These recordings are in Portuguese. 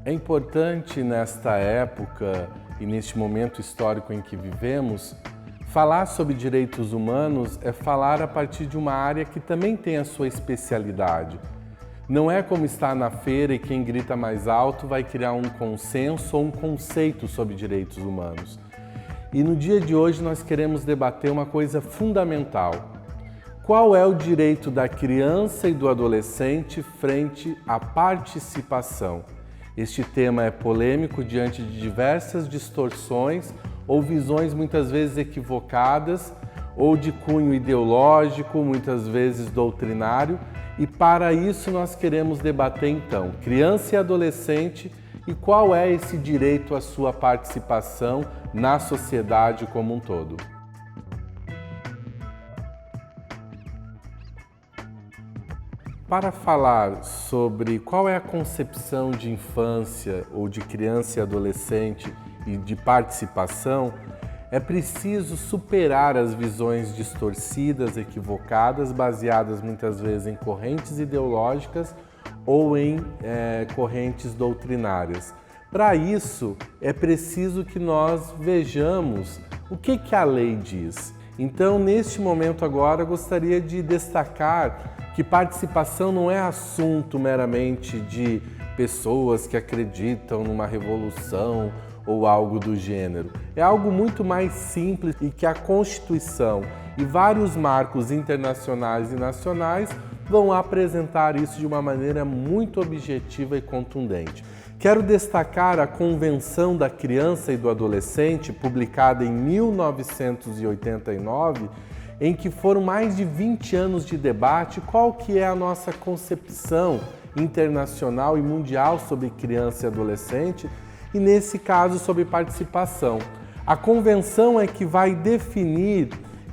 É importante nesta época e neste momento histórico em que vivemos, falar sobre direitos humanos é falar a partir de uma área que também tem a sua especialidade. Não é como estar na feira e quem grita mais alto vai criar um consenso ou um conceito sobre direitos humanos. E no dia de hoje nós queremos debater uma coisa fundamental. Qual é o direito da criança e do adolescente frente à participação? Este tema é polêmico diante de diversas distorções ou visões muitas vezes equivocadas ou de cunho ideológico, muitas vezes doutrinário, e para isso nós queremos debater então criança e adolescente e qual é esse direito à sua participação na sociedade como um todo. Para falar sobre qual é a concepção de infância ou de criança e adolescente e de participação, é preciso superar as visões distorcidas, equivocadas, baseadas muitas vezes em correntes ideológicas ou em correntes doutrinárias. Para isso, é preciso que nós vejamos o que a lei diz. Então, neste momento agora, eu gostaria de destacar que participação não é assunto meramente de pessoas que acreditam numa revolução ou algo do gênero. É algo muito mais simples e que a Constituição e vários marcos internacionais e nacionais vão apresentar isso de uma maneira muito objetiva e contundente. Quero destacar a Convenção da Criança e do Adolescente, publicada em 1989, em que foram mais de 20 anos de debate qual que é a nossa concepção internacional e mundial sobre criança e adolescente, e nesse caso sobre participação. A convenção é que vai definir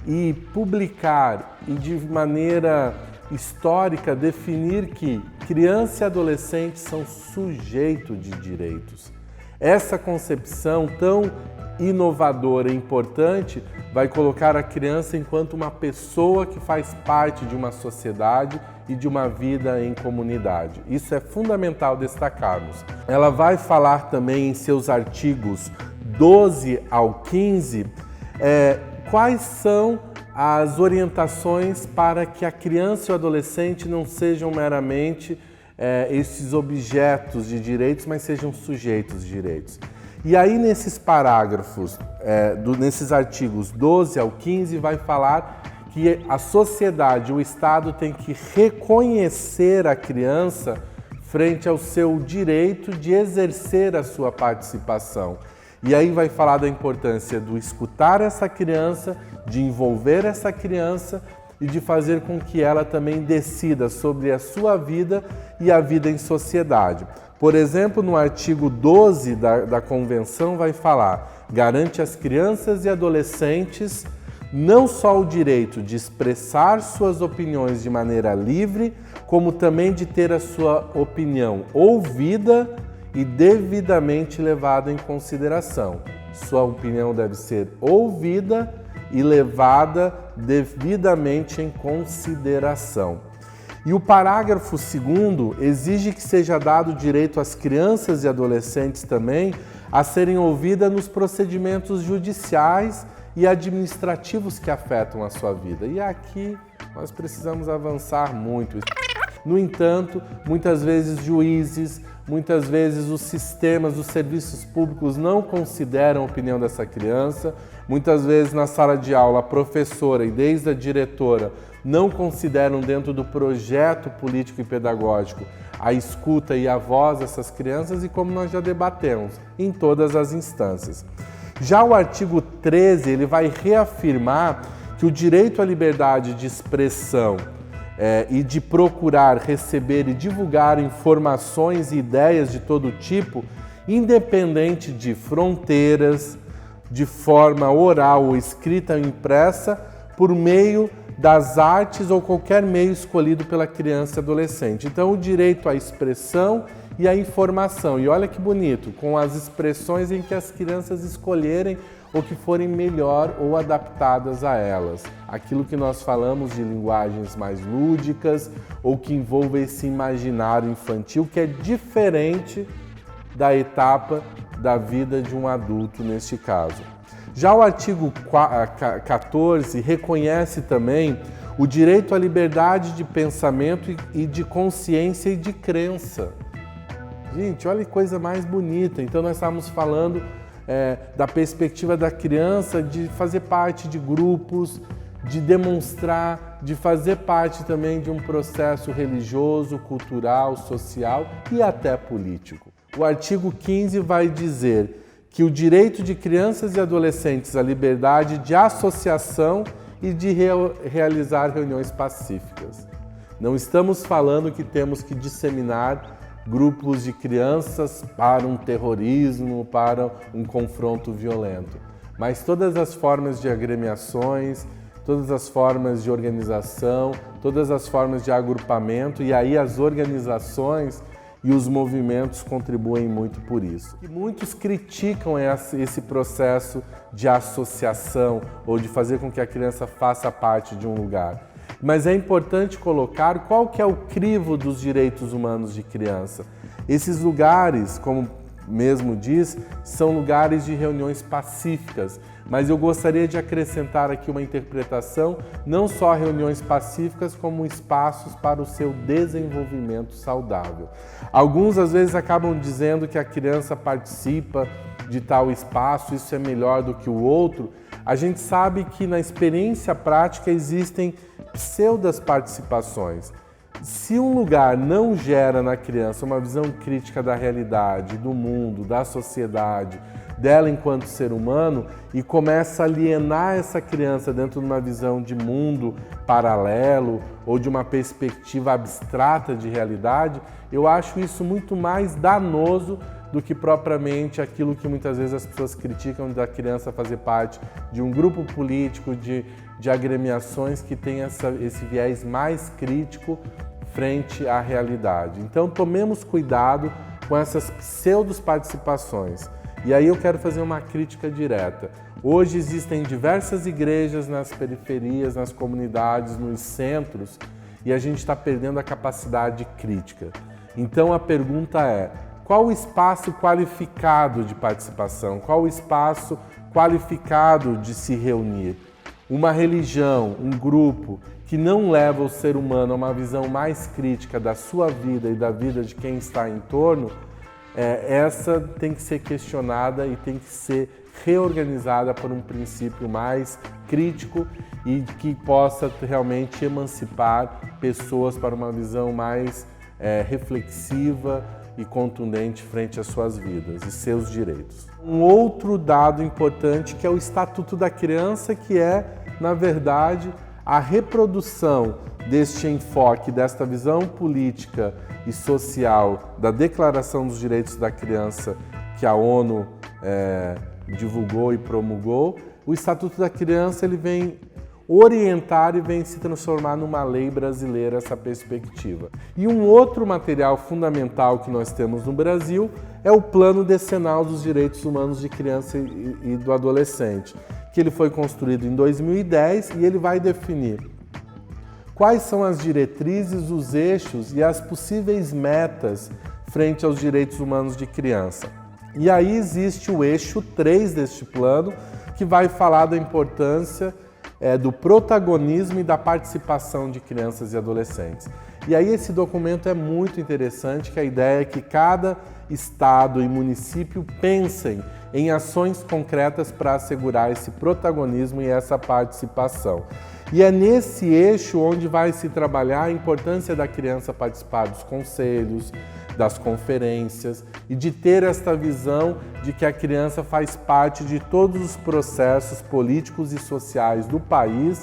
e publicar e de maneira histórica definir que criança e adolescente são sujeitos de direitos. Essa concepção tão inovadora e importante vai colocar a criança enquanto uma pessoa que faz parte de uma sociedade e de uma vida em comunidade. Isso é fundamental destacarmos. Ela vai falar também em seus artigos 12 ao 15 quais são as orientações para que a criança e o adolescente não sejam meramente esses objetos de direitos, mas sejam sujeitos de direitos. E aí nesses parágrafos, nesses artigos 12 ao 15, vai falar que a sociedade, o Estado tem que reconhecer a criança frente ao seu direito de exercer a sua participação. E aí vai falar da importância do escutar essa criança, de envolver essa criança e de fazer com que ela também decida sobre a sua vida e a vida em sociedade. Por exemplo, no artigo 12 da Convenção vai falar: garante às crianças e adolescentes não só o direito de expressar suas opiniões de maneira livre, como também de ter a sua opinião ouvida e devidamente levada em consideração. Sua opinião deve ser ouvida e levada devidamente em consideração. E o parágrafo 2º exige que seja dado direito às crianças e adolescentes também a serem ouvidas nos procedimentos judiciais e administrativos que afetam a sua vida. E aqui nós precisamos avançar muito. No entanto, muitas vezes juízes, muitas vezes os sistemas, os serviços públicos não consideram a opinião dessa criança. Muitas vezes na sala de aula a professora e desde a diretora não consideram dentro do projeto político e pedagógico a escuta e a voz dessas crianças e como nós já debatemos em todas as instâncias. Já o artigo 13, ele vai reafirmar que o direito à liberdade de expressão e de procurar, receber e divulgar informações e ideias de todo tipo, independente de fronteiras, de forma oral ou escrita ou impressa, por meio das artes ou qualquer meio escolhido pela criança e adolescente. Então, o direito à expressão e à informação. E olha que bonito, com as expressões em que as crianças escolherem ou que forem melhor ou adaptadas a elas. Aquilo que nós falamos de linguagens mais lúdicas ou que envolve esse imaginário infantil, que é diferente da etapa da vida de um adulto neste caso. Já o artigo 14 reconhece também o direito à liberdade de pensamento e de consciência e de crença. Gente, olha que coisa mais bonita. Então nós estamos falando da perspectiva da criança de fazer parte de grupos, de demonstrar, de fazer parte também de um processo religioso, cultural, social e até político. O artigo 15 vai dizer que o direito de crianças e adolescentes à liberdade de associação e de realizar reuniões pacíficas. Não estamos falando que temos que disseminar grupos de crianças para um terrorismo, para um confronto violento, mas todas as formas de agremiações, todas as formas de organização, todas as formas de agrupamento, e aí as organizações e os movimentos contribuem muito por isso. E muitos criticam esse processo de associação ou de fazer com que a criança faça parte de um lugar. Mas é importante colocar qual que é o crivo dos direitos humanos de criança. Esses lugares, como mesmo diz, são lugares de reuniões pacíficas, mas eu gostaria de acrescentar aqui uma interpretação, não só reuniões pacíficas, como espaços para o seu desenvolvimento saudável. Alguns às vezes acabam dizendo que a criança participa de tal espaço, isso é melhor do que o outro. A gente sabe que na experiência prática existem pseudas participações. Se um lugar não gera na criança uma visão crítica da realidade, do mundo, da sociedade, dela enquanto ser humano, e começa a alienar essa criança dentro de uma visão de mundo paralelo ou de uma perspectiva abstrata de realidade, eu acho isso muito mais danoso do que propriamente aquilo que muitas vezes as pessoas criticam da criança fazer parte de um grupo político, de agremiações que tem esse viés mais crítico frente à realidade. Então tomemos cuidado com essas pseudo-participações. E aí eu quero fazer uma crítica direta. Hoje existem diversas igrejas nas periferias, nas comunidades, nos centros, e a gente está perdendo a capacidade crítica. Então a pergunta é: qual o espaço qualificado de participação? Qual o espaço qualificado de se reunir? Uma religião, um grupo que não leva o ser humano a uma visão mais crítica da sua vida e da vida de quem está em torno, essa tem que ser questionada e tem que ser reorganizada por um princípio mais crítico e que possa realmente emancipar pessoas para uma visão mais reflexiva e contundente frente às suas vidas e seus direitos. Um outro dado importante que é o Estatuto da Criança, que é, na verdade, a reprodução deste enfoque, desta visão política e social da Declaração dos Direitos da Criança que a ONU divulgou e promulgou. O Estatuto da Criança ele vem orientar e vem se transformar numa lei brasileira essa perspectiva. E um outro material fundamental que nós temos no Brasil é o Plano Decenal dos Direitos Humanos de Criança e do Adolescente, que ele foi construído em 2010 e ele vai definir quais são as diretrizes, os eixos e as possíveis metas frente aos direitos humanos de criança. E aí existe o eixo 3 deste plano, que vai falar da importância do protagonismo e da participação de crianças e adolescentes. E aí esse documento é muito interessante, que a ideia é que cada estado e município pensem em ações concretas para assegurar esse protagonismo e essa participação. E é nesse eixo onde vai se trabalhar a importância da criança participar dos conselhos, das conferências e de ter esta visão de que a criança faz parte de todos os processos políticos e sociais do país,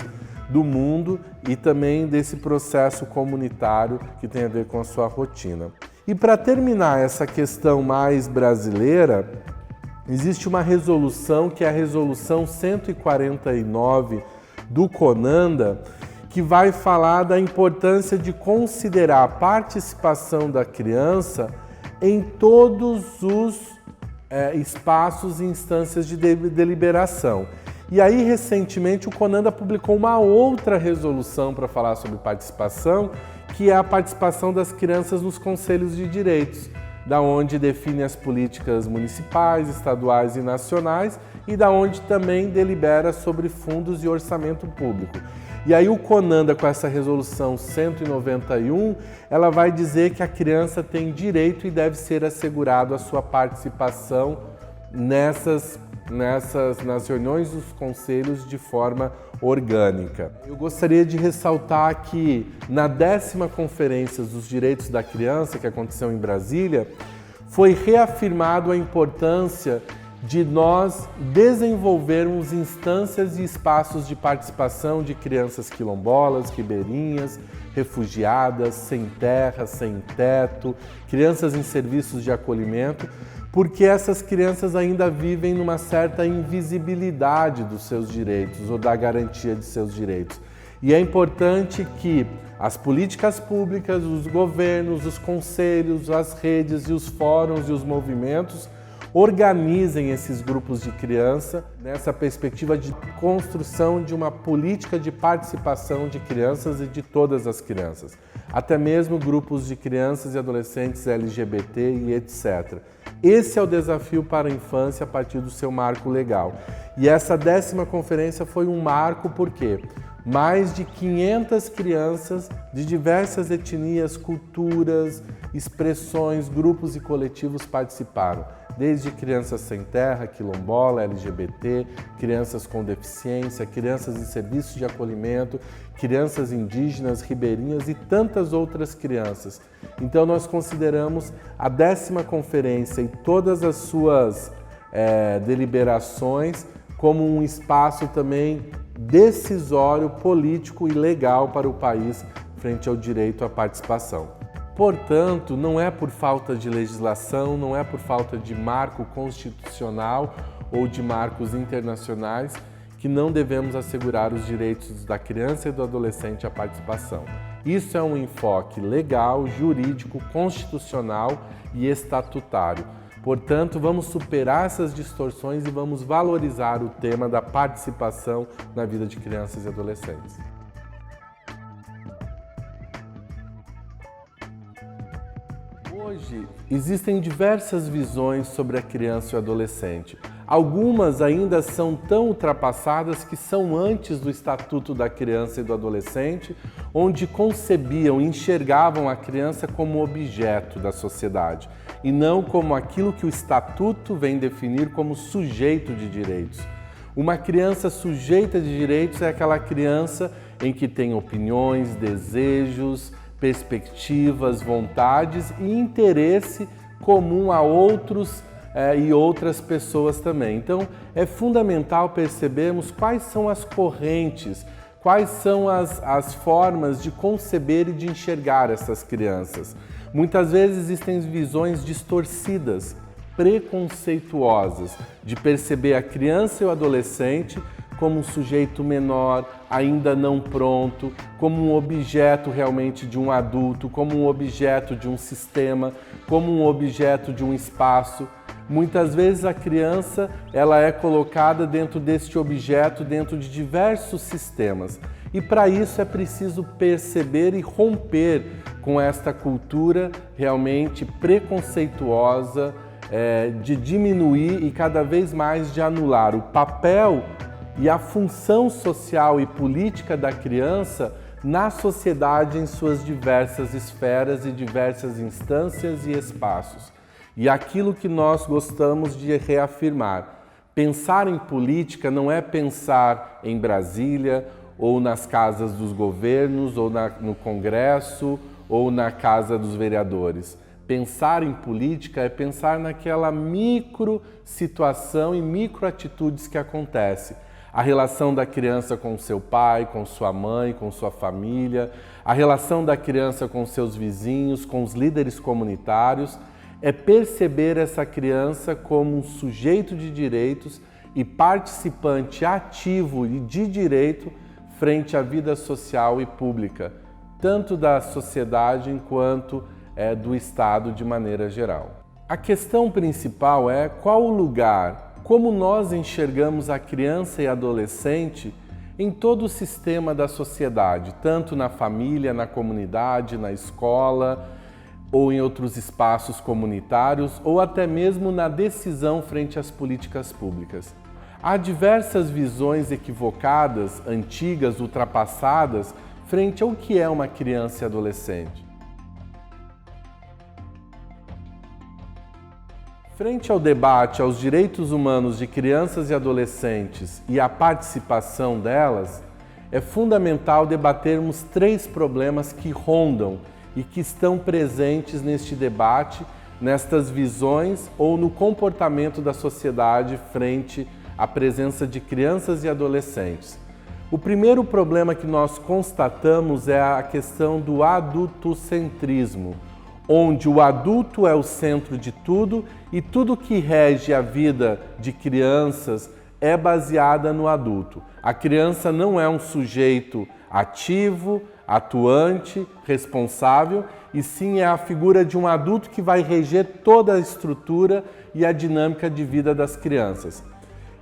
do mundo e também desse processo comunitário que tem a ver com a sua rotina. E para terminar essa questão mais brasileira, existe uma resolução que é a Resolução 149 do CONANDA, que vai falar da importância de considerar a participação da criança em todos os espaços e instâncias de deliberação. E aí, recentemente, o CONANDA publicou uma outra resolução para falar sobre participação, que é a participação das crianças nos conselhos de direitos. da onde define as políticas municipais, estaduais e nacionais e da onde também delibera sobre fundos e orçamento público. E aí o CONANDA, com essa resolução 191, ela vai dizer que a criança tem direito e deve ser assegurado a sua participação nas reuniões dos conselhos de forma orgânica. Eu gostaria de ressaltar que na 10ª Conferência dos Direitos da Criança, que aconteceu em Brasília, foi reafirmado a importância de nós desenvolvermos instâncias e espaços de participação de crianças quilombolas, ribeirinhas, refugiadas, sem terra, sem teto, crianças em serviços de acolhimento, porque essas crianças ainda vivem numa certa invisibilidade dos seus direitos ou da garantia de seus direitos. E é importante que as políticas públicas, os governos, os conselhos, as redes e os fóruns e os movimentos organizem esses grupos de criança nessa perspectiva de construção de uma política de participação de crianças e de todas as crianças, até mesmo grupos de crianças e adolescentes LGBT e etc. Esse é o desafio para a infância a partir do seu marco legal. E essa 10ª conferência foi um marco porque mais de 500 crianças de diversas etnias, culturas, expressões, grupos e coletivos participaram. Desde crianças sem terra, quilombola, LGBT, crianças com deficiência, crianças em serviços de acolhimento, crianças indígenas, ribeirinhas e tantas outras crianças. Então nós consideramos a 10ª conferência e todas as suas deliberações como um espaço também decisório, político e legal para o país frente ao direito à participação. Portanto, não é por falta de legislação, não é por falta de marco constitucional ou de marcos internacionais que não devemos assegurar os direitos da criança e do adolescente à participação. Isso é um enfoque legal, jurídico, constitucional e estatutário. Portanto, vamos superar essas distorções e vamos valorizar o tema da participação na vida de crianças e adolescentes. Hoje, existem diversas visões sobre a criança e o adolescente. Algumas ainda são tão ultrapassadas que são antes do Estatuto da Criança e do Adolescente, onde concebiam e enxergavam a criança como objeto da sociedade e não como aquilo que o Estatuto vem definir como sujeito de direitos. Uma criança sujeita de direitos é aquela criança em que tem opiniões, desejos, perspectivas, vontades e interesse comum a outros e outras pessoas também. Então, é fundamental percebermos quais são as correntes, quais são as formas de conceber e de enxergar essas crianças. Muitas vezes existem visões distorcidas, preconceituosas, de perceber a criança e o adolescente como um sujeito menor, ainda não pronto, como um objeto realmente de um adulto, como um objeto de um sistema, como um objeto de um espaço. Muitas vezes a criança ela é colocada dentro deste objeto, dentro de diversos sistemas. E para isso é preciso perceber e romper com esta cultura realmente preconceituosa, de diminuir e cada vez mais de anular o papel e a função social e política da criança na sociedade em suas diversas esferas e diversas instâncias e espaços. E aquilo que nós gostamos de reafirmar, pensar em política não é pensar em Brasília ou nas casas dos governos ou no Congresso ou na casa dos vereadores. Pensar em política é pensar naquela micro situação e micro atitudes que acontecem. A relação da criança com seu pai, com sua mãe, com sua família, a relação da criança com seus vizinhos, com os líderes comunitários, é perceber essa criança como um sujeito de direitos e participante ativo e de direito frente à vida social e pública, tanto da sociedade quanto do Estado de maneira geral. A questão principal é qual o lugar, como nós enxergamos a criança e adolescente em todo o sistema da sociedade, tanto na família, na comunidade, na escola, ou em outros espaços comunitários, ou até mesmo na decisão frente às políticas públicas. Há diversas visões equivocadas, antigas, ultrapassadas, frente ao que é uma criança e adolescente. Frente ao debate aos direitos humanos de crianças e adolescentes e à participação delas, é fundamental debatermos 3 problemas que rondam e que estão presentes neste debate, nestas visões ou no comportamento da sociedade frente à presença de crianças e adolescentes. O primeiro problema que nós constatamos é a questão do adultocentrismo, onde o adulto é o centro de tudo e tudo que rege a vida de crianças é baseada no adulto. A criança não é um sujeito ativo, atuante, responsável, e sim é a figura de um adulto que vai reger toda a estrutura e a dinâmica de vida das crianças.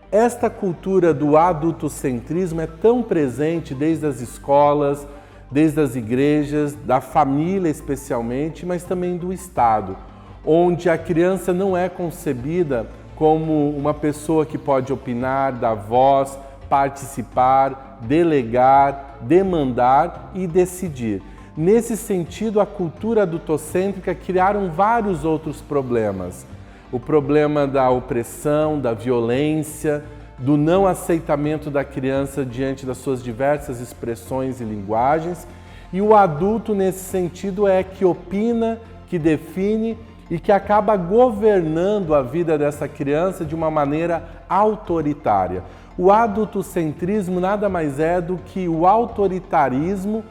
Esta cultura do adultocentrismo é tão presente desde as escolas, desde as igrejas, da família especialmente, mas também do Estado, onde a criança não é concebida como uma pessoa que pode opinar, dar voz, participar, delegar, demandar e decidir. Nesse sentido, a cultura adultocêntrica criaram vários outros problemas. O problema da opressão, da violência, do não aceitamento da criança diante das suas diversas expressões e linguagens. E o adulto, nesse sentido, é que opina, que define e que acaba governando a vida dessa criança de uma maneira autoritária. O adultocentrismo nada mais é do que o autoritarismo,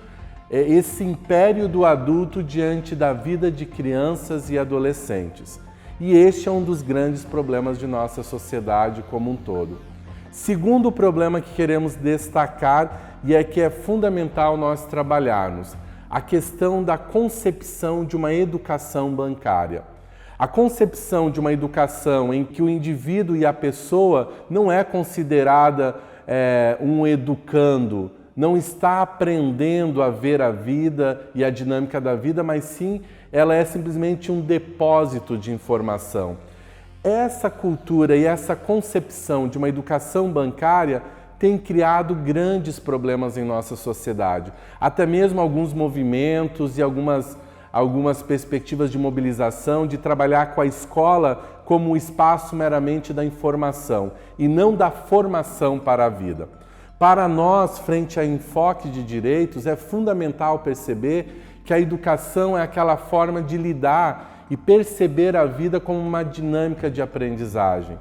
esse império do adulto diante da vida de crianças e adolescentes. E este é um dos grandes problemas de nossa sociedade como um todo. Segundo problema que queremos destacar, e é que é fundamental nós trabalharmos, a questão da concepção de uma educação bancária. A concepção de uma educação em que o indivíduo e a pessoa não é considerada um educando, não está aprendendo a ver a vida e a dinâmica da vida, mas sim ela é simplesmente um depósito de informação. Essa cultura e essa concepção de uma educação bancária tem criado grandes problemas em nossa sociedade. Até mesmo alguns movimentos e algumas perspectivas de mobilização, de trabalhar com a escola como um espaço meramente da informação e não da formação para a vida. Para nós, frente a enfoque de direitos, é fundamental perceber que a educação é aquela forma de lidar e perceber a vida como uma dinâmica de aprendizagem.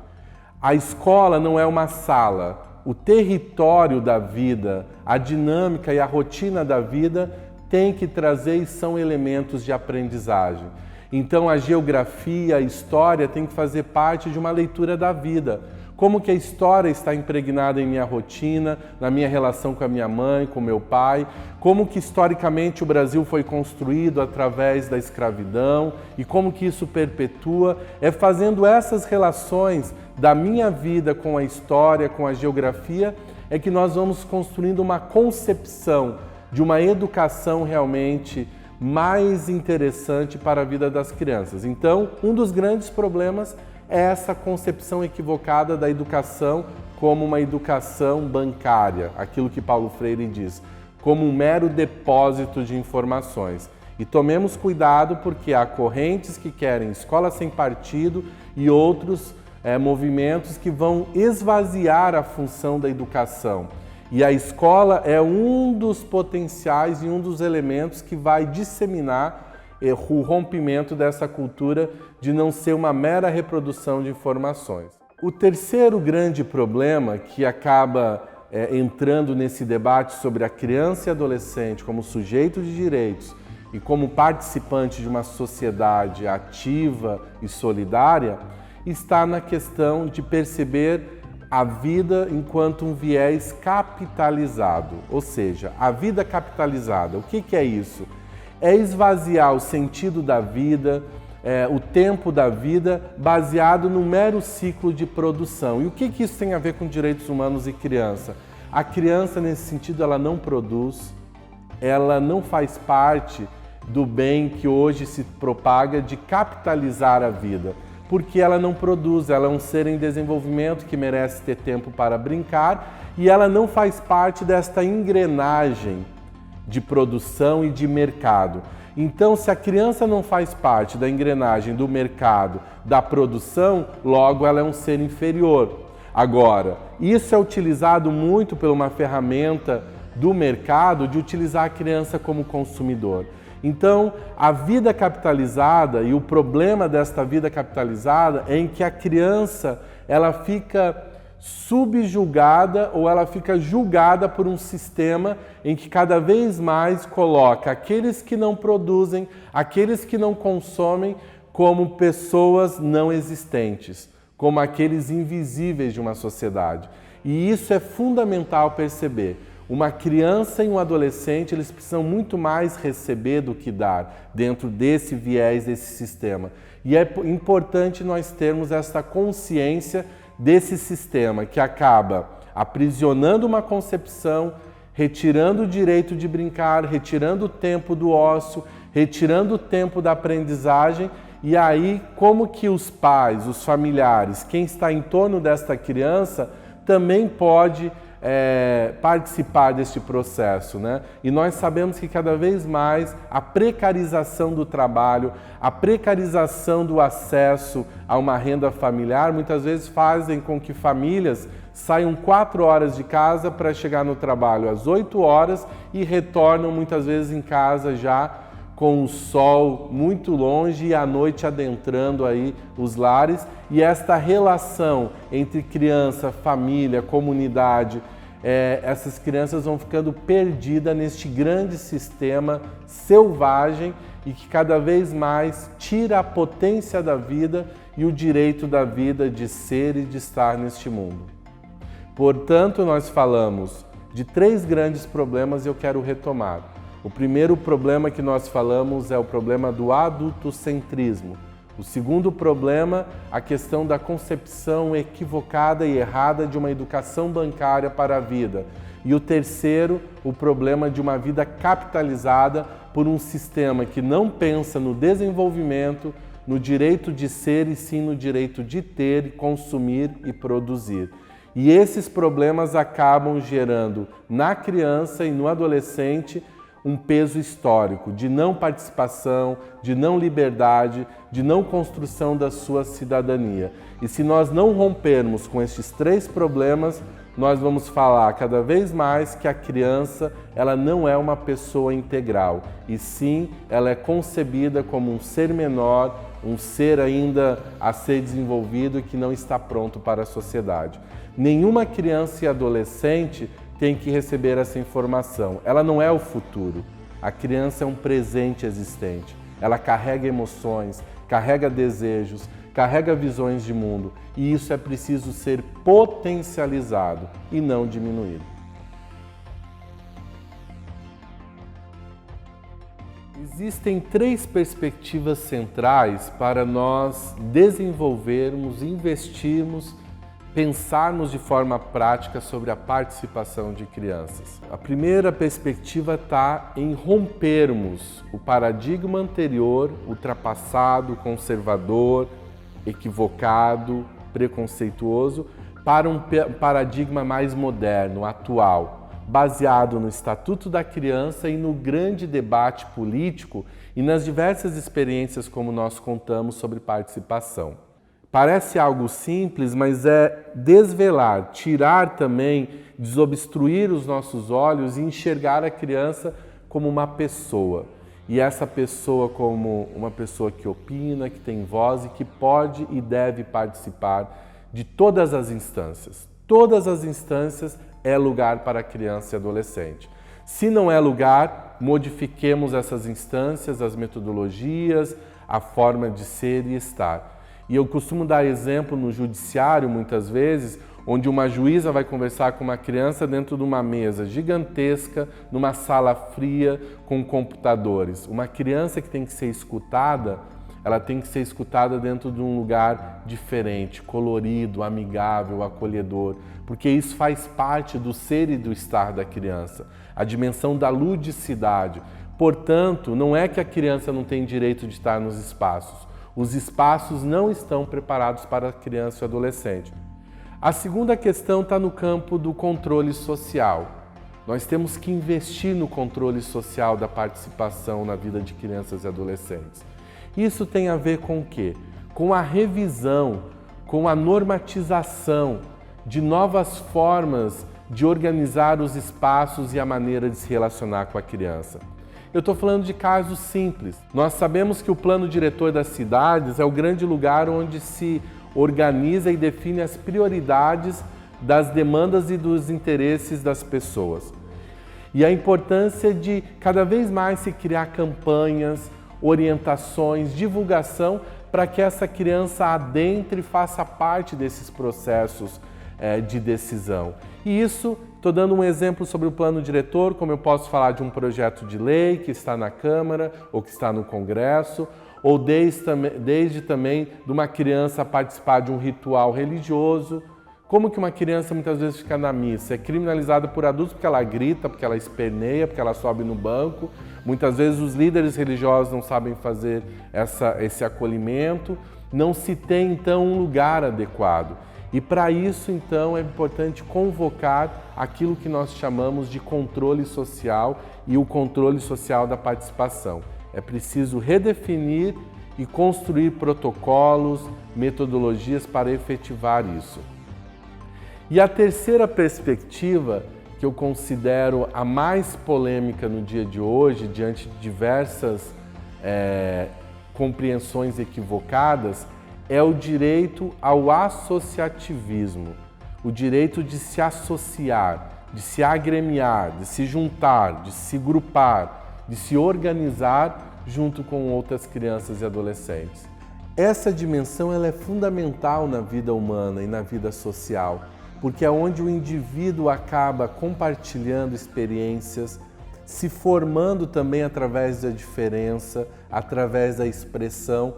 A escola não é uma sala. O território da vida, a dinâmica e a rotina da vida tem que trazer e são elementos de aprendizagem. Então a geografia, a história tem que fazer parte de uma leitura da vida. Como que a história está impregnada em minha rotina, na minha relação com a minha mãe, com meu pai, como que historicamente o Brasil foi construído através da escravidão e como que isso perpetua. É fazendo essas relações da minha vida com a história, com a geografia, é que nós vamos construindo uma concepção de uma educação realmente mais interessante para a vida das crianças. Então, um dos grandes problemas é essa concepção equivocada da educação como uma educação bancária, aquilo que Paulo Freire diz, como um mero depósito de informações. E tomemos cuidado porque há correntes que querem escola sem partido e outros movimentos que vão esvaziar a função da educação. E a escola é um dos potenciais e um dos elementos que vai disseminar o rompimento dessa cultura de não ser uma mera reprodução de informações. O terceiro grande problema que acaba entrando nesse debate sobre a criança e adolescente como sujeito de direitos e como participante de uma sociedade ativa e solidária está na questão de perceber a vida enquanto um viés capitalizado, ou seja, a vida capitalizada. O que é isso? É esvaziar o sentido da vida, o tempo da vida, baseado no mero ciclo de produção. E o que isso tem a ver com direitos humanos e criança? A criança, nesse sentido, ela não produz, ela não faz parte do bem que hoje se propaga de capitalizar a vida, porque ela não produz, ela é um ser em desenvolvimento que merece ter tempo para brincar e ela não faz parte desta engrenagem de produção e de mercado. Então, se a criança não faz parte da engrenagem do mercado, da produção, logo ela é um ser inferior. Agora, isso é utilizado muito por uma ferramenta do mercado de utilizar a criança como consumidor. Então, a vida capitalizada e o problema desta vida capitalizada é em que a criança ela fica subjugada ou ela fica julgada por um sistema em que cada vez mais coloca aqueles que não produzem, aqueles que não consomem como pessoas não existentes, como aqueles invisíveis de uma sociedade. E isso é fundamental perceber. Uma criança e um adolescente, eles precisam muito mais receber do que dar dentro desse viés, desse sistema. E é importante nós termos essa consciência desse sistema que acaba aprisionando uma concepção, retirando o direito de brincar, retirando o tempo do ócio, retirando o tempo da aprendizagem. E aí, como que os pais, os familiares, quem está em torno desta criança, também pode participar deste processo, né? E nós sabemos que cada vez mais a precarização do trabalho, a precarização do acesso a uma renda familiar, muitas vezes fazem com que famílias saiam 4 horas de casa para chegar no trabalho às 8 horas e retornam muitas vezes em casa já com o sol muito longe e a noite adentrando aí os lares. E esta relação entre criança, família, comunidade, essas crianças vão ficando perdidas neste grande sistema selvagem e que cada vez mais tira a potência da vida e o direito da vida de ser e de estar neste mundo. Portanto, nós falamos de 3 grandes problemas e eu quero retomar. O primeiro problema que nós falamos é o problema do adultocentrismo. O segundo problema, a questão da concepção equivocada e errada de uma educação bancária para a vida. E o terceiro, o problema de uma vida capitalizada por um sistema que não pensa no desenvolvimento, no direito de ser e sim no direito de ter, consumir e produzir. E esses problemas acabam gerando na criança e no adolescente um peso histórico de não participação, de não liberdade, de não construção da sua cidadania. E se nós não rompermos com estes 3 problemas, nós vamos falar cada vez mais que a criança ela não é uma pessoa integral, e sim ela é concebida como um ser menor, um ser ainda a ser desenvolvido e que não está pronto para a sociedade. Nenhuma criança e adolescente tem que receber essa informação. Ela não é o futuro. A criança é um presente existente. Ela carrega emoções, carrega desejos, carrega visões de mundo. E isso é preciso ser potencializado e não diminuído. Existem 3 perspectivas centrais para nós desenvolvermos, investirmos, pensarmos de forma prática sobre a participação de crianças. A primeira perspectiva está em rompermos o paradigma anterior, ultrapassado, conservador, equivocado, preconceituoso, para um paradigma mais moderno, atual, baseado no Estatuto da Criança e no grande debate político e nas diversas experiências como nós contamos sobre participação. Parece algo simples, mas é desvelar, tirar também, desobstruir os nossos olhos e enxergar a criança como uma pessoa. E essa pessoa como uma pessoa que opina, que tem voz e que pode e deve participar de todas as instâncias. Todas as instâncias é lugar para a criança e adolescente. Se não é lugar, modifiquemos essas instâncias, as metodologias, a forma de ser e estar. E eu costumo dar exemplo no judiciário, muitas vezes, onde uma juíza vai conversar com uma criança dentro de uma mesa gigantesca, numa sala fria, com computadores. Uma criança que tem que ser escutada, ela tem que ser escutada dentro de um lugar diferente, colorido, amigável, acolhedor, porque isso faz parte do ser e do estar da criança. A dimensão da ludicidade, portanto, não é que a criança não tem direito de estar nos espaços. Os espaços não estão preparados para a criança e o adolescente. A segunda questão está no campo do controle social. Nós temos que investir no controle social da participação na vida de crianças e adolescentes. Isso tem a ver com o quê? Com a revisão, com a normatização de novas formas de organizar os espaços e a maneira de se relacionar com a criança. Eu estou falando de casos simples. Nós sabemos que o plano diretor das cidades é o grande lugar onde se organiza e define as prioridades das demandas e dos interesses das pessoas. E a importância de cada vez mais se criar campanhas, orientações, divulgação para que essa criança adentre e faça parte desses processos de decisão. E isso, estou dando um exemplo sobre o plano diretor, como eu posso falar de um projeto de lei que está na Câmara ou que está no Congresso, ou desde também de uma criança participar de um ritual religioso. Como que uma criança muitas vezes fica na missa? É criminalizada por adultos porque ela grita, porque ela esperneia, porque ela sobe no banco. Muitas vezes os líderes religiosos não sabem fazer esse acolhimento. Não se tem, então, um lugar adequado. E para isso, então, é importante convocar aquilo que nós chamamos de controle social e o controle social da participação. É preciso redefinir e construir protocolos, metodologias para efetivar isso. E a terceira perspectiva, que eu considero a mais polêmica no dia de hoje, diante de diversas compreensões equivocadas, é o direito ao associativismo, o direito de se associar, de se agremiar, de se juntar, de se grupar, de se organizar junto com outras crianças e adolescentes. Essa dimensão ela é fundamental na vida humana e na vida social, porque é onde o indivíduo acaba compartilhando experiências, se formando também através da diferença, através da expressão.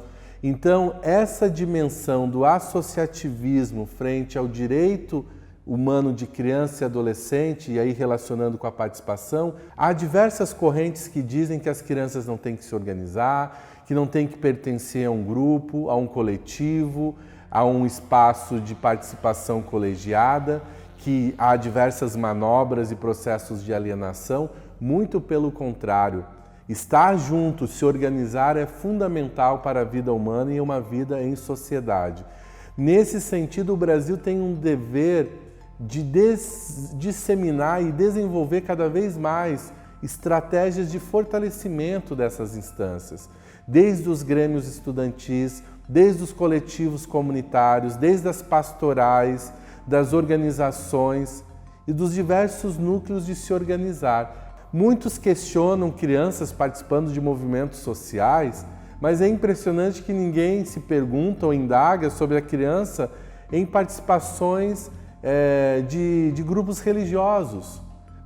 Então, essa dimensão do associativismo frente ao direito humano de criança e adolescente, e aí relacionando com a participação, há diversas correntes que dizem que as crianças não têm que se organizar, que não têm que pertencer a um grupo, a um coletivo, a um espaço de participação colegiada, que há diversas manobras e processos de alienação. Muito pelo contrário, estar junto, se organizar é fundamental para a vida humana e uma vida em sociedade. Nesse sentido, o Brasil tem um dever de disseminar e desenvolver cada vez mais estratégias de fortalecimento dessas instâncias, desde os grêmios estudantis, desde os coletivos comunitários, desde as pastorais, das organizações e dos diversos núcleos de se organizar. Muitos questionam crianças participando de movimentos sociais, mas é impressionante que ninguém se pergunta ou indaga sobre a criança em participações de grupos religiosos.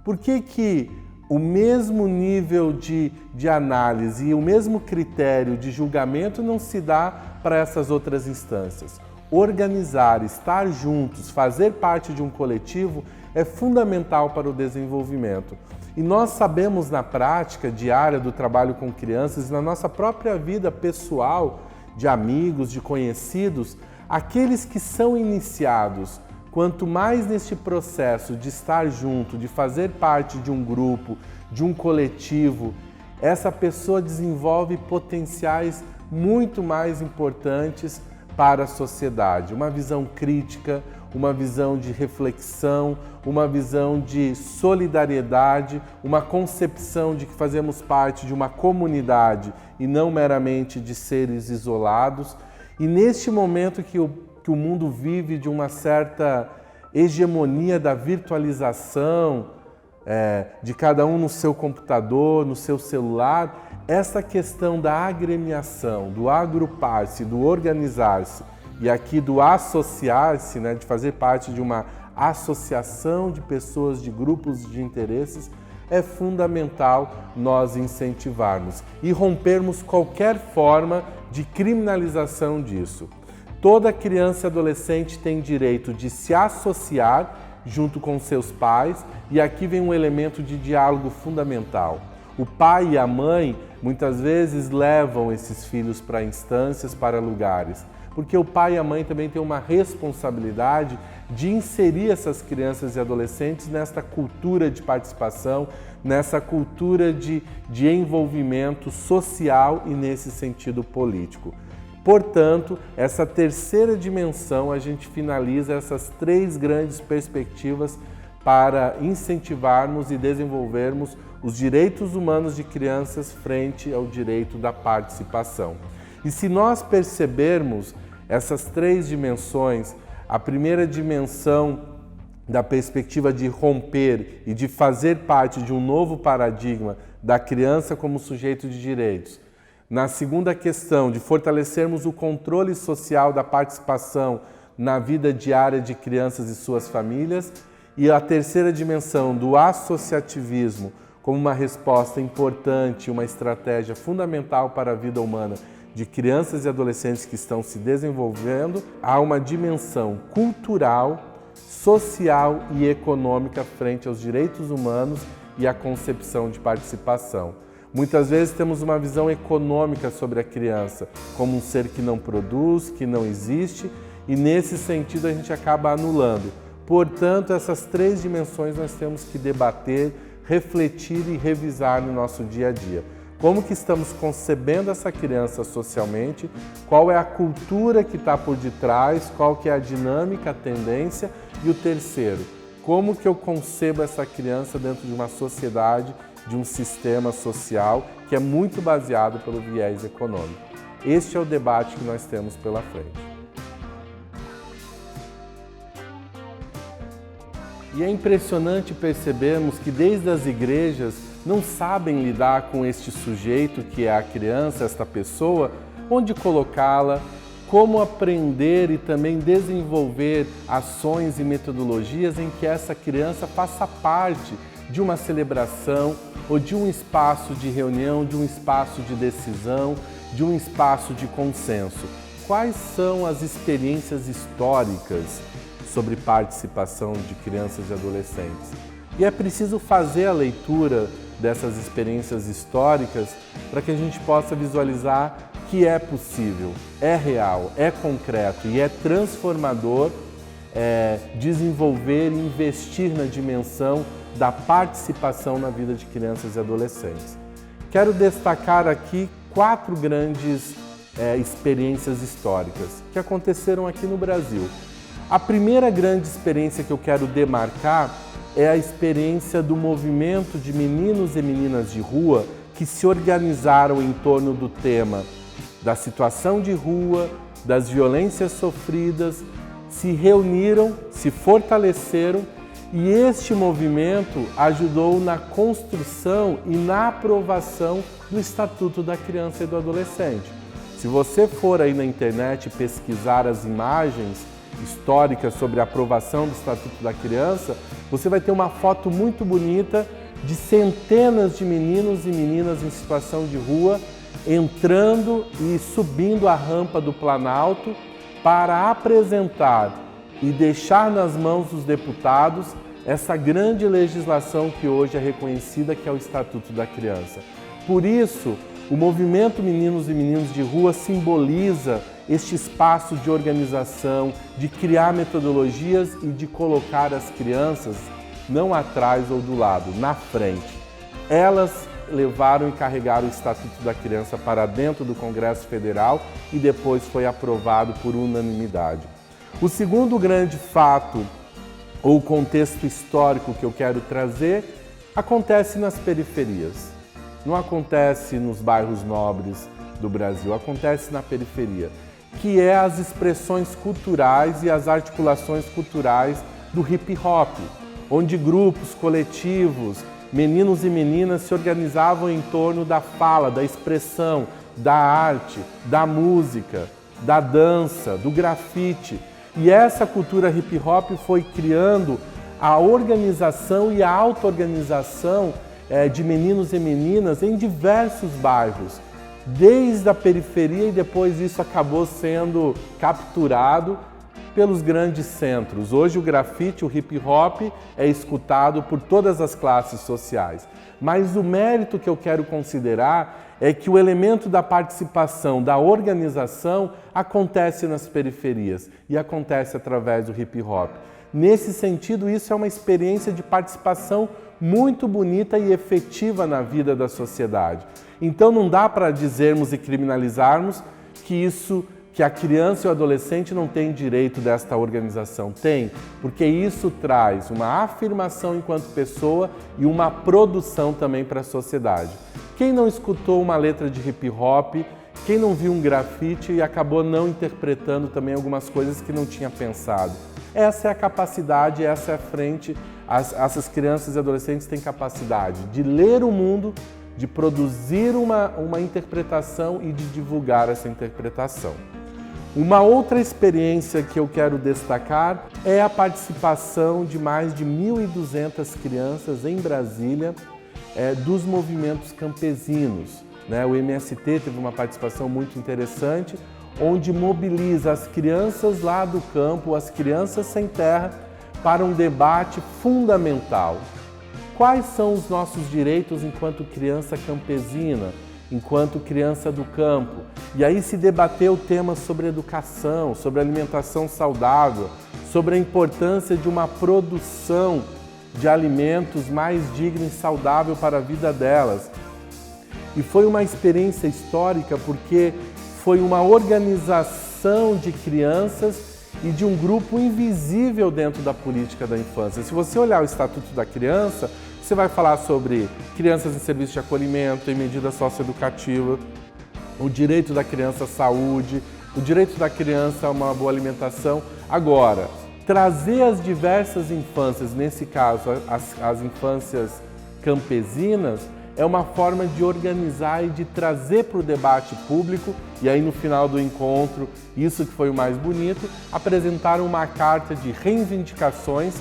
Por que o mesmo nível de análise e o mesmo critério de julgamento não se dá para essas outras instâncias? Organizar, estar juntos, fazer parte de um coletivo é fundamental para o desenvolvimento. E nós sabemos na prática diária do trabalho com crianças e na nossa própria vida pessoal, de amigos, de conhecidos, aqueles que são iniciados, quanto mais neste processo de estar junto, de fazer parte de um grupo, de um coletivo, essa pessoa desenvolve potenciais muito mais importantes para a sociedade. Uma visão crítica, uma visão de reflexão, uma visão de solidariedade, uma concepção de que fazemos parte de uma comunidade e não meramente de seres isolados. E neste momento que o mundo vive de uma certa hegemonia da virtualização, de cada um no seu computador, no seu celular, essa questão da agremiação, do agrupar-se, do organizar-se e aqui do associar-se, de fazer parte de uma associação de pessoas, de grupos de interesses, é fundamental nós incentivarmos e rompermos qualquer forma de criminalização disso. Toda criança e adolescente tem direito de se associar junto com seus pais, e aqui vem um elemento de diálogo fundamental. O pai e a mãe muitas vezes levam esses filhos para instâncias, para lugares, porque o pai e a mãe também têm uma responsabilidade de inserir essas crianças e adolescentes nesta cultura de participação, nessa cultura de envolvimento social e nesse sentido político. Portanto, essa terceira dimensão, a gente finaliza essas 3 grandes perspectivas para incentivarmos e desenvolvermos os direitos humanos de crianças frente ao direito da participação. E se nós percebermos essas 3 dimensões, a primeira dimensão da perspectiva de romper e de fazer parte de um novo paradigma da criança como sujeito de direitos. Na segunda questão, de fortalecermos o controle social da participação na vida diária de crianças e suas famílias. E a terceira dimensão do associativismo como uma resposta importante, uma estratégia fundamental para a vida humana de crianças e adolescentes que estão se desenvolvendo. Há uma dimensão cultural, social e econômica frente aos direitos humanos e à concepção de participação. Muitas vezes temos uma visão econômica sobre a criança, como um ser que não produz, que não existe, e nesse sentido a gente acaba anulando. Portanto, essas 3 dimensões nós temos que debater, refletir e revisar no nosso dia a dia. Como que estamos concebendo essa criança socialmente, qual é a cultura que está por detrás, qual que é a dinâmica, a tendência, e o terceiro, como que eu concebo essa criança dentro de uma sociedade, de um sistema social que é muito baseado pelo viés econômico. Este é o debate que nós temos pela frente. E é impressionante percebermos que desde as igrejas não sabem lidar com este sujeito que é a criança, esta pessoa, onde colocá-la, como aprender e também desenvolver ações e metodologias em que essa criança faça parte de uma celebração ou de um espaço de reunião, de um espaço de decisão, de um espaço de consenso. Quais são as experiências históricas sobre participação de crianças e adolescentes? E é preciso fazer a leitura dessas experiências históricas para que a gente possa visualizar que é possível, é real, é concreto e é transformador desenvolver e investir na dimensão da participação na vida de crianças e adolescentes. Quero destacar aqui 4 grandes experiências históricas que aconteceram aqui no Brasil. A primeira grande experiência que eu quero demarcar é a experiência do movimento de meninos e meninas de rua que se organizaram em torno do tema da situação de rua, das violências sofridas, se reuniram, se fortaleceram e este movimento ajudou na construção e na aprovação do Estatuto da Criança e do Adolescente. Se você for aí na internet pesquisar as imagens históricas sobre a aprovação do Estatuto da Criança, você vai ter uma foto muito bonita de centenas de meninos e meninas em situação de rua entrando e subindo a rampa do Planalto para apresentar e deixar nas mãos dos deputados essa grande legislação que hoje é reconhecida, que é o Estatuto da Criança. Por isso, o movimento Meninos e Meninas de Rua simboliza este espaço de organização, de criar metodologias e de colocar as crianças não atrás ou do lado, na frente. Elas levaram e carregaram o Estatuto da Criança para dentro do Congresso Federal e depois foi aprovado por unanimidade. O segundo grande fato ou contexto histórico que eu quero trazer acontece nas periferias. Não acontece nos bairros nobres do Brasil, acontece na periferia, que é as expressões culturais e as articulações culturais do hip hop, onde grupos, coletivos, meninos e meninas se organizavam em torno da fala, da expressão, da arte, da música, da dança, do grafite. E essa cultura hip hop foi criando a organização e a auto-organização de meninos e meninas em diversos bairros, desde a periferia, e depois isso acabou sendo capturado pelos grandes centros. Hoje o grafite, o hip hop é escutado por todas as classes sociais. Mas o mérito que eu quero considerar é que o elemento da participação, da organização, acontece nas periferias e acontece através do hip hop. Nesse sentido, isso é uma experiência de participação muito bonita e efetiva na vida da sociedade. Então não dá para dizermos e criminalizarmos que a criança e o adolescente não tem direito desta organização. Tem, porque isso traz uma afirmação enquanto pessoa e uma produção também para a sociedade. Quem não escutou uma letra de hip hop, quem não viu um grafite e acabou não interpretando também algumas coisas que não tinha pensado? Essa é a capacidade, essa é a frente. Essas crianças e adolescentes têm capacidade de ler o mundo, de produzir uma interpretação e de divulgar essa interpretação. Uma outra experiência que eu quero destacar é a participação de mais de 1.200 crianças em Brasília dos movimentos campesinos. O MST teve uma participação muito interessante, onde mobiliza as crianças lá do campo, as crianças sem terra, para um debate fundamental. Quais são os nossos direitos enquanto criança campesina, enquanto criança do campo? E aí se debateu temas sobre educação, sobre alimentação saudável, sobre a importância de uma produção de alimentos mais digna e saudável para a vida delas. E foi uma experiência histórica porque foi uma organização de crianças e de um grupo invisível dentro da política da infância. Se você olhar o Estatuto da Criança, você vai falar sobre crianças em serviço de acolhimento, em medida socioeducativa, o direito da criança à saúde, o direito da criança a uma boa alimentação. Agora, trazer as diversas infâncias, nesse caso as infâncias campesinas, é uma forma de organizar e de trazer para o debate público, e aí no final do encontro, isso que foi o mais bonito, apresentaram uma carta de reivindicações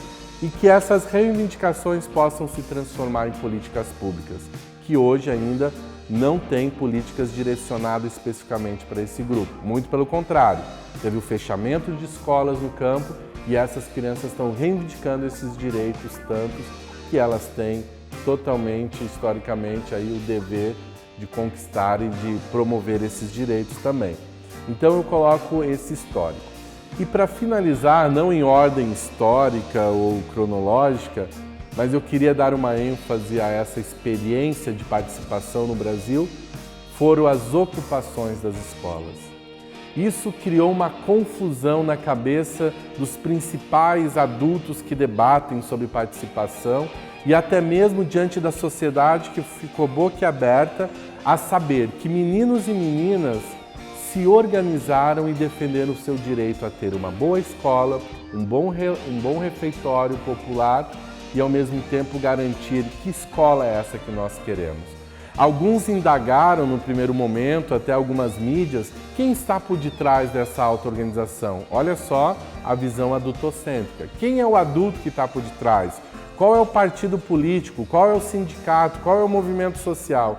e que essas reivindicações possam se transformar em políticas públicas, que hoje ainda não tem políticas direcionadas especificamente para esse grupo. Muito pelo contrário, teve o fechamento de escolas no campo e essas crianças estão reivindicando esses direitos tantos que elas têm totalmente, historicamente, aí o dever de conquistar e de promover esses direitos também. Então eu coloco esse histórico. E para finalizar, não em ordem histórica ou cronológica, mas eu queria dar uma ênfase a essa experiência de participação no Brasil, foram as ocupações das escolas. Isso criou uma confusão na cabeça dos principais adultos que debatem sobre participação e até mesmo diante da sociedade que ficou boquiaberta a saber que meninos e meninas se organizaram e defenderam o seu direito a ter uma boa escola, um bom refeitório popular e, ao mesmo tempo, garantir que escola é essa que nós queremos. Alguns indagaram no primeiro momento, até algumas mídias, quem está por detrás dessa auto-organização. Olha só a visão adultocêntrica. Quem é o adulto que está por detrás? Qual é o partido político? Qual é o sindicato? Qual é o movimento social?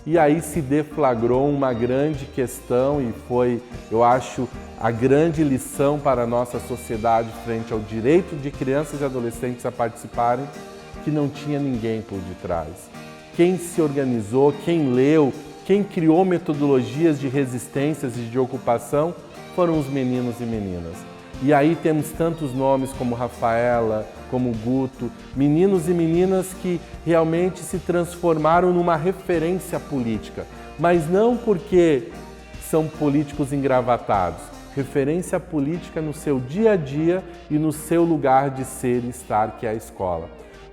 E aí se deflagrou uma grande questão e foi, eu acho, a grande lição para a nossa sociedade frente ao direito de crianças e adolescentes a participarem, que não tinha ninguém por detrás. Quem se organizou, quem leu, quem criou metodologias de resistências e de ocupação foram os meninos e meninas. E aí temos tantos nomes como Rafaela, como Guto, meninos e meninas que realmente se transformaram numa referência política, mas não porque são políticos engravatados, referência política no seu dia a dia e no seu lugar de ser e estar, que é a escola.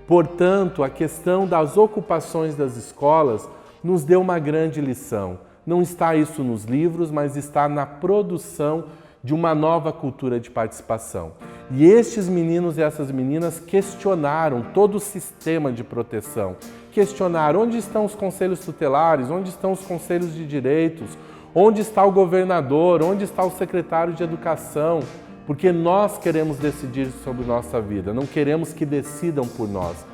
Portanto, a questão das ocupações das escolas nos deu uma grande lição. Não está isso nos livros, mas está na produção de uma nova cultura de participação. E estes meninos e essas meninas questionaram todo o sistema de proteção. Questionaram onde estão os conselhos tutelares, onde estão os conselhos de direitos, onde está o governador, onde está o secretário de educação, porque nós queremos decidir sobre nossa vida, não queremos que decidam por nós.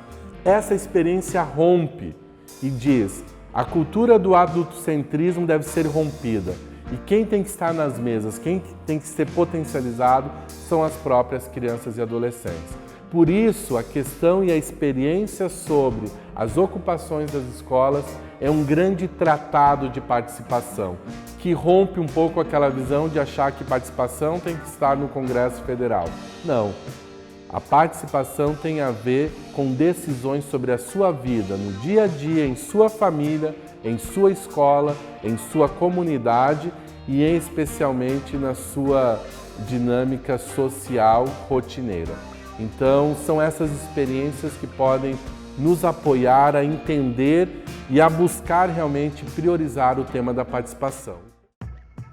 Essa experiência rompe e diz: a cultura do adultocentrismo deve ser rompida. E quem tem que estar nas mesas, quem tem que ser potencializado são as próprias crianças e adolescentes. Por isso, a questão e a experiência sobre as ocupações das escolas é um grande tratado de participação, que rompe um pouco aquela visão de achar que participação tem que estar no Congresso Federal. Não. A participação tem a ver com decisões sobre a sua vida, no dia a dia, em sua família, em sua escola, em sua comunidade e especialmente na sua dinâmica social rotineira. Então, são essas experiências que podem nos apoiar a entender e a buscar realmente priorizar o tema da participação.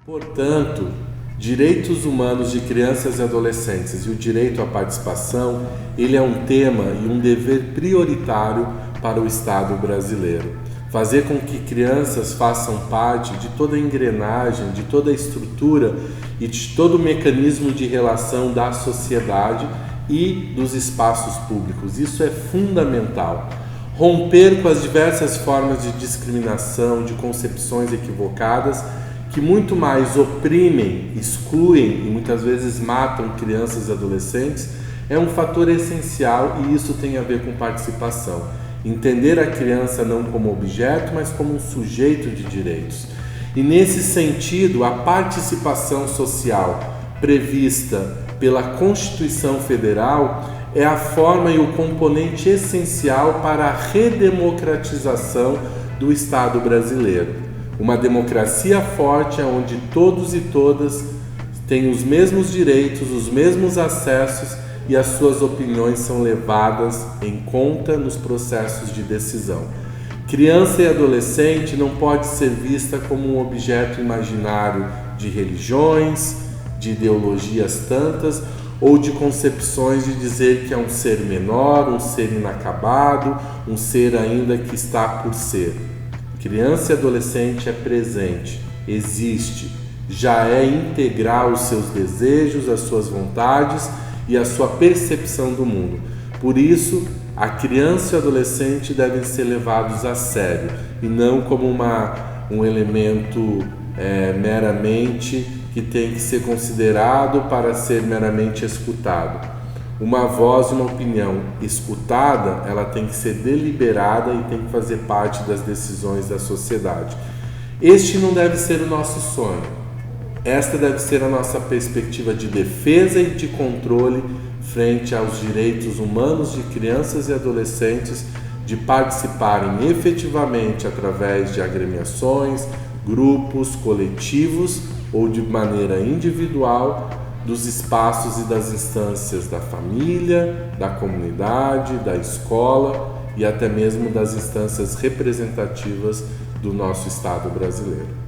Portanto, direitos humanos de crianças e adolescentes e o direito à participação, ele é um tema e um dever prioritário para o Estado brasileiro. Fazer com que crianças façam parte de toda a engrenagem, de toda a estrutura e de todo o mecanismo de relação da sociedade e dos espaços públicos. Isso é fundamental. Romper com as diversas formas de discriminação, de concepções equivocadas, que muito mais oprimem, excluem e muitas vezes matam crianças e adolescentes, é um fator essencial e isso tem a ver com participação. Entender a criança não como objeto, mas como um sujeito de direitos. E nesse sentido, a participação social prevista pela Constituição Federal é a forma e o componente essencial para a redemocratização do Estado brasileiro. Uma democracia forte onde todos e todas têm os mesmos direitos, os mesmos acessos e as suas opiniões são levadas em conta nos processos de decisão. Criança e adolescente não pode ser vista como um objeto imaginário de religiões, de ideologias tantas ou de concepções de dizer que é um ser menor, um ser inacabado, um ser ainda que está por ser. Criança e adolescente é presente, existe, já é integral os seus desejos, as suas vontades e a sua percepção do mundo. Por isso, a criança e o adolescente devem ser levados a sério e não como um elemento meramente que tem que ser considerado para ser meramente escutado. Uma voz e uma opinião escutada, ela tem que ser deliberada e tem que fazer parte das decisões da sociedade. Este não deve ser o nosso sonho. Esta deve ser a nossa perspectiva de defesa e de controle frente aos direitos humanos de crianças e adolescentes de participarem efetivamente através de agremiações, grupos, coletivos ou de maneira individual dos espaços e das instâncias da família, da comunidade, da escola e até mesmo das instâncias representativas do nosso Estado brasileiro.